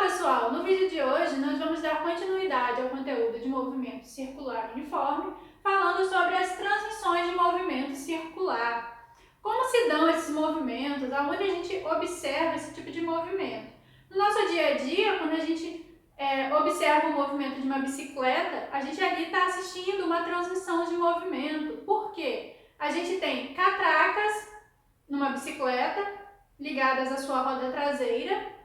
pessoal, no vídeo de hoje nós vamos dar continuidade ao conteúdo de movimento circular uniforme, falando sobre as transmissões de movimento circular. Como se dão esses movimentos, aonde a gente observa esse tipo de movimento. No nosso dia a dia, quando a gente observa o movimento de uma bicicleta, a gente ali está assistindo uma transmissão de movimento. Por quê? A gente tem catracas numa bicicleta ligadas à sua roda traseira,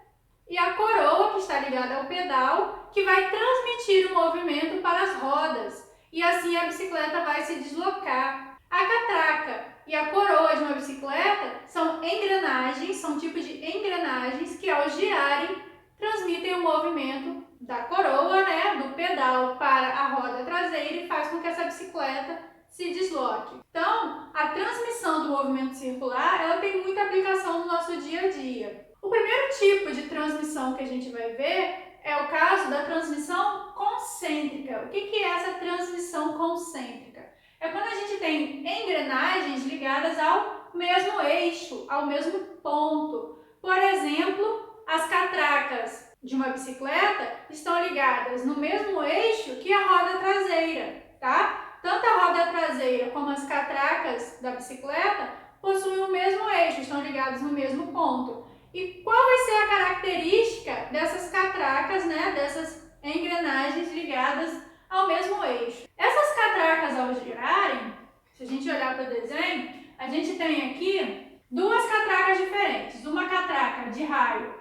e a coroa, que está ligada ao pedal, que vai transmitir o movimento para as rodas, e assim a bicicleta vai se deslocar. A catraca e a coroa de uma bicicleta são engrenagens, são tipos de engrenagens que, ao girarem, transmitem o movimento da coroa, do pedal, para a roda traseira e faz com que essa bicicleta se desloque. Então, a transmissão do movimento circular, ela tem muita aplicação no nosso dia a dia. O primeiro tipo de transmissão que a gente vai ver é o caso da transmissão concêntrica. O que é essa transmissão concêntrica? É quando a gente tem engrenagens ligadas ao mesmo eixo, ao mesmo ponto. Por exemplo, as catracas de uma bicicleta estão ligadas no mesmo eixo que a roda traseira, tá? Tanto a roda traseira como as catracas da bicicleta possuem o mesmo eixo, estão ligados no mesmo ponto. E qual vai ser a característica dessas catracas, dessas engrenagens ligadas ao mesmo eixo? Essas catracas, ao girarem, se a gente olhar para o desenho, a gente tem aqui duas catracas diferentes. Uma catraca de raio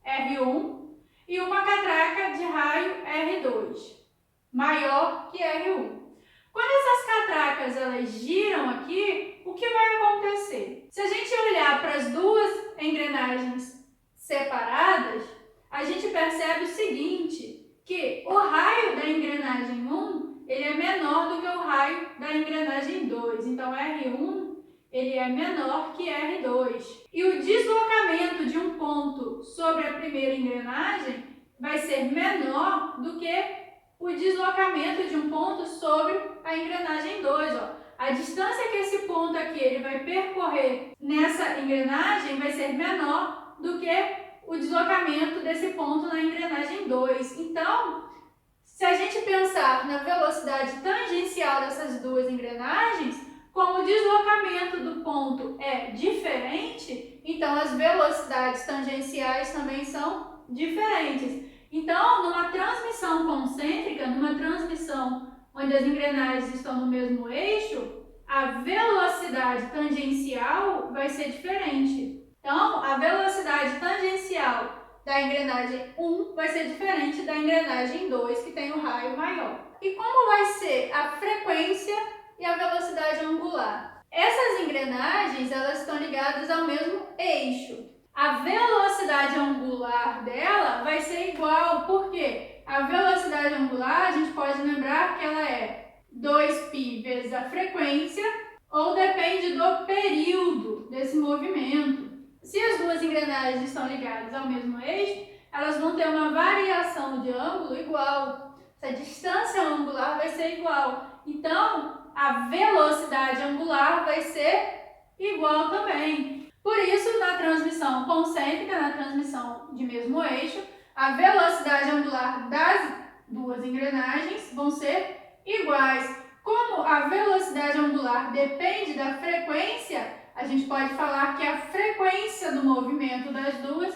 R1 e uma catraca de raio R2, maior que R1. Quando essas catracas elas giram aqui, o que vai acontecer? Se a gente olhar para as duas engrenagens separadas, a gente percebe o seguinte, que o raio da engrenagem 1 ele é menor do que o raio da engrenagem 2. Então, R1 ele é menor que R2. E o deslocamento de um ponto sobre a primeira engrenagem vai ser menor do que o deslocamento de um ponto sobre a engrenagem 2. A distância que esse ponto aqui ele vai percorrer nessa engrenagem vai ser menor do que o deslocamento desse ponto na engrenagem 2. Então, se a gente pensar na velocidade tangencial dessas duas engrenagens, como o deslocamento do ponto é diferente, então as velocidades tangenciais também são diferentes. Então, numa transmissão concêntrica, numa transmissão onde as engrenagens estão no mesmo eixo, a velocidade tangencial vai ser diferente. Então, a velocidade tangencial da engrenagem 1 vai ser diferente da engrenagem 2, que tem o raio maior. E como vai ser a frequência e a velocidade angular? Essas engrenagens elas estão ligadas ao mesmo eixo. A velocidade angular dela vai ser igual, porque a velocidade angular, a gente pode lembrar que ela é 2π vezes a frequência, ou depende do período desse movimento. Se as duas engrenagens estão ligadas ao mesmo eixo, elas vão ter uma variação de ângulo igual. Essa distância angular vai ser igual. Então, a velocidade angular vai ser igual também. Por isso, na transmissão concêntrica, na transmissão de mesmo eixo, a velocidade angular das duas engrenagens vão ser iguais. Como a velocidade angular depende da frequência, a gente pode falar que a frequência do movimento das duas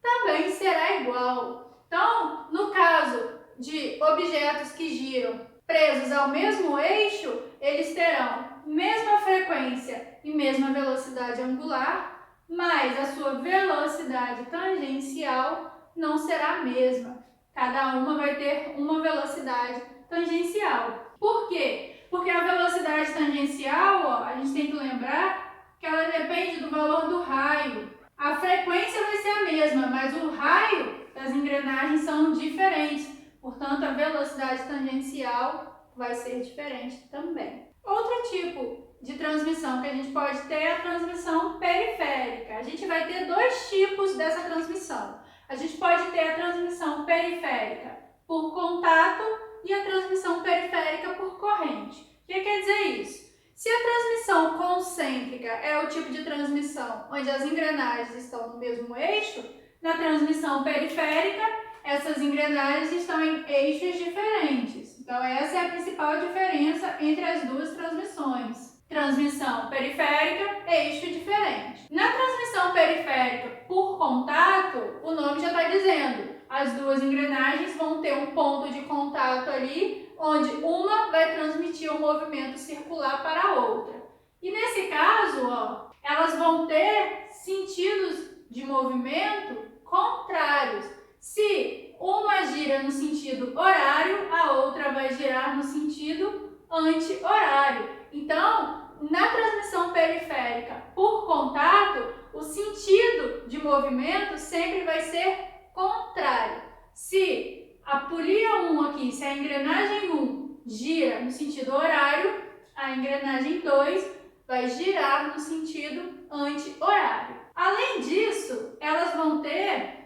também será igual. Então, no caso de objetos que giram presos ao mesmo eixo, eles terão mesma frequência e mesma velocidade angular, mas a sua velocidade tangencial não será a mesma. Cada uma vai ter uma velocidade tangencial. Por quê? Porque a velocidade tangencial, a gente tem que lembrar que ela depende do valor do raio. A frequência vai ser a mesma, mas o raio das engrenagens são diferentes. Portanto, a velocidade tangencial vai ser diferente também. Outro tipo de transmissão que a gente pode ter é a transmissão periférica. A gente vai ter dois tipos dessa transmissão. A gente pode ter a transmissão periférica por contato e a transmissão periférica por corrente. O que quer dizer isso? Se a transmissão concêntrica é o tipo de transmissão onde as engrenagens estão no mesmo eixo, na transmissão periférica essas engrenagens estão em eixos diferentes. Então, essa é a principal diferença entre as duas transmissões. Transmissão periférica, eixo diferente. Na transmissão periférica por contato, o nome já está dizendo, as duas engrenagens vão ter um ponto de contato ali, onde uma vai transmitir o movimento circular para a outra. E nesse caso, ó, elas vão ter sentidos de movimento contrários. Se uma gira no sentido horário, a outra vai girar no sentido anti-horário. Então, na transmissão periférica por contato, o sentido de movimento sempre vai ser contrário. Se a polia 1 aqui, se a engrenagem 1 gira no sentido horário, a engrenagem 2 vai girar no sentido anti-horário. Além disso, elas vão ter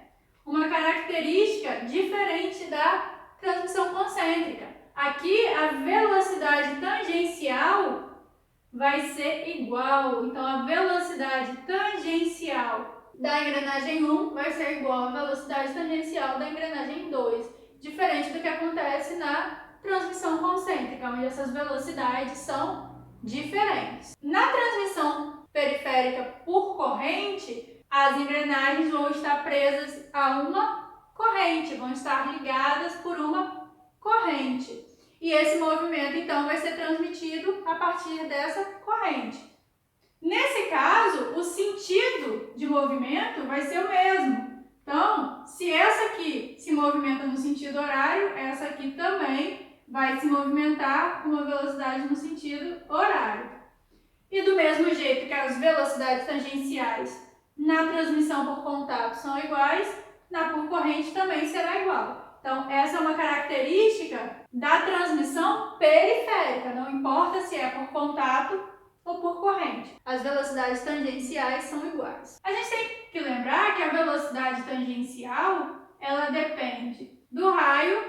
uma característica diferente da transmissão concêntrica. Aqui, a velocidade tangencial vai ser igual. Então, a velocidade tangencial da engrenagem 1 vai ser igual à velocidade tangencial da engrenagem 2. Diferente do que acontece na transmissão concêntrica, onde essas velocidades são diferentes. Na transmissão periférica por corrente, as engrenagens vão estar presas a uma corrente, vão estar ligadas por uma corrente. E esse movimento, então, vai ser transmitido a partir dessa corrente. Nesse caso, o sentido de movimento vai ser o mesmo. Então, se essa aqui se movimenta no sentido horário, essa aqui também vai se movimentar com uma velocidade no sentido horário. E do mesmo jeito que as velocidades tangenciais na transmissão por contato são iguais, na por corrente também será igual. Então, essa é uma característica da transmissão periférica, não importa se é por contato ou por corrente. As velocidades tangenciais são iguais. A gente tem que lembrar que a velocidade tangencial, ela depende do raio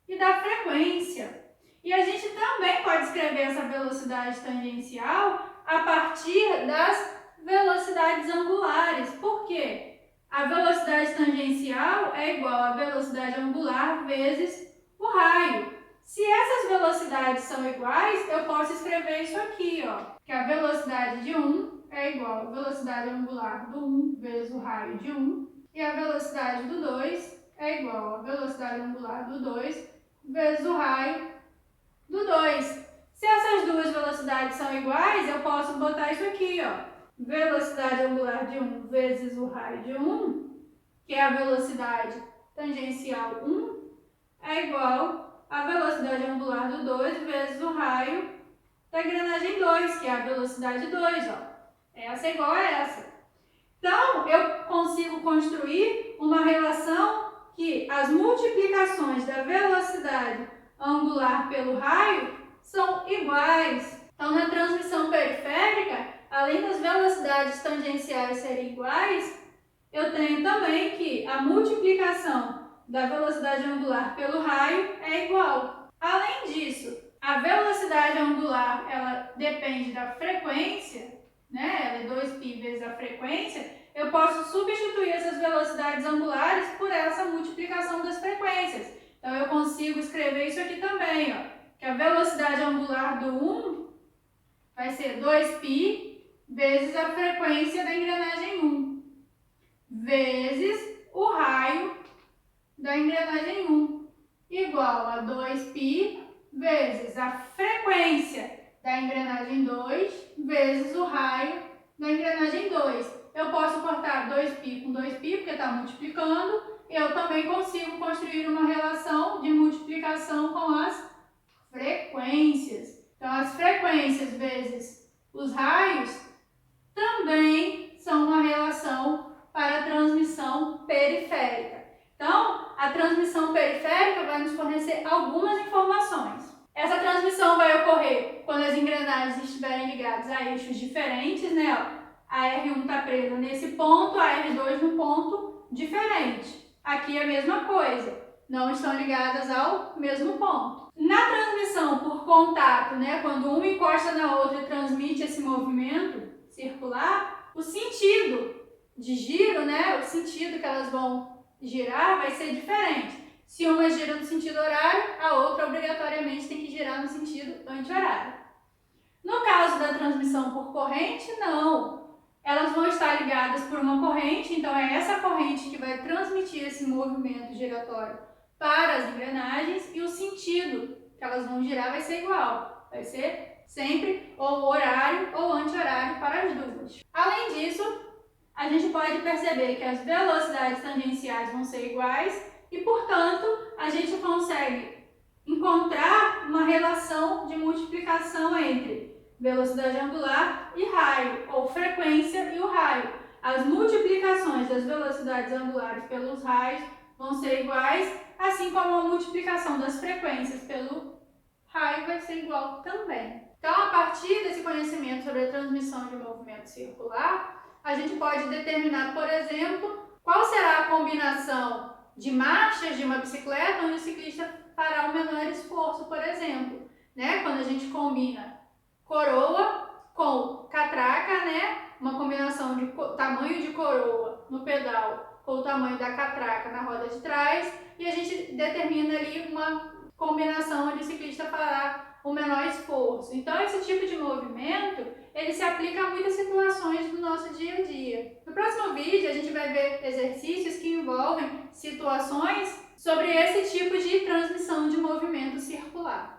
e da frequência. E a gente também pode escrever essa velocidade tangencial a partir das velocidades angulares. Por quê? A velocidade tangencial é igual à velocidade angular vezes o raio. Se essas velocidades são iguais, eu posso escrever isso aqui, ó, que a velocidade de 1 é igual à velocidade angular do 1 vezes o raio de 1, e a velocidade do 2 é igual à velocidade angular do 2 vezes o raio do 2. Se essas duas velocidades são iguais, eu posso botar isso aqui, ó. Velocidade angular de 1 vezes o raio de 1, que é a velocidade tangencial 1, é igual à velocidade angular do 2 vezes o raio da engrenagem 2, que é a velocidade 2, ó. Essa é igual a essa. Então, eu consigo construir uma relação que as multiplicações da velocidade angular pelo raio são iguais. Então, na transmissão periférica, além das velocidades tangenciais serem iguais, eu tenho também que a multiplicação da velocidade angular pelo raio é igual. Além disso, a velocidade angular, ela depende da frequência, né? Ela é 2π vezes a frequência. Eu posso substituir essas velocidades angulares por essa multiplicação das frequências. Então, eu consigo escrever isso aqui também, ó, que a velocidade angular do 1 vai ser 2π vezes a frequência da engrenagem 1, vezes o raio da engrenagem 1, igual a 2π vezes a frequência da engrenagem 2, vezes o raio da engrenagem 2. Eu posso cortar 2π com 2π, porque está multiplicando, e eu também consigo construir uma relação de multiplicação com as frequências. Então, as frequências vezes os raios também são uma relação para a transmissão periférica. Então, a transmissão periférica vai nos fornecer algumas informações. Essa transmissão vai ocorrer quando as engrenagens estiverem ligadas a eixos diferentes, né? Ó, a R1 está presa nesse ponto, a R2 no ponto diferente. Aqui é a mesma coisa, não estão ligadas ao mesmo ponto. Na transmissão por contato, né, quando uma encosta na outra e transmite esse movimento circular, o sentido de giro, né, o sentido que elas vão girar vai ser diferente. Se uma gira no sentido horário, a outra obrigatoriamente tem que girar no sentido anti-horário. No caso da transmissão por corrente, não. Elas vão estar ligadas por uma corrente, então é essa corrente que vai transmitir esse movimento giratório para as engrenagens e o sentido que elas vão girar vai ser igual. Vai ser sempre ou horário ou anti-horário para as duas. Além disso, a gente pode perceber que as velocidades tangenciais vão ser iguais e, portanto, a gente consegue encontrar uma relação de multiplicação entre velocidade angular e raio, ou frequência e o raio. As multiplicações das velocidades angulares pelos raios vão ser iguais, assim como a multiplicação das frequências pelo raio vai ser igual também. Então, a partir desse conhecimento sobre a transmissão de movimento circular, a gente pode determinar, por exemplo, qual será a combinação de marchas de uma bicicleta onde o ciclista fará o menor esforço, por exemplo, né? Quando a gente combina coroa com catraca, né? Uma combinação de tamanho de coroa no pedal com o tamanho da catraca na roda de trás, e a gente determina ali uma combinação onde o ciclista fará o menor esforço. Então, esse tipo de movimento, ele se aplica a muitas situações do nosso dia a dia. No próximo vídeo, a gente vai ver exercícios que envolvem situações sobre esse tipo de transmissão de movimento circular.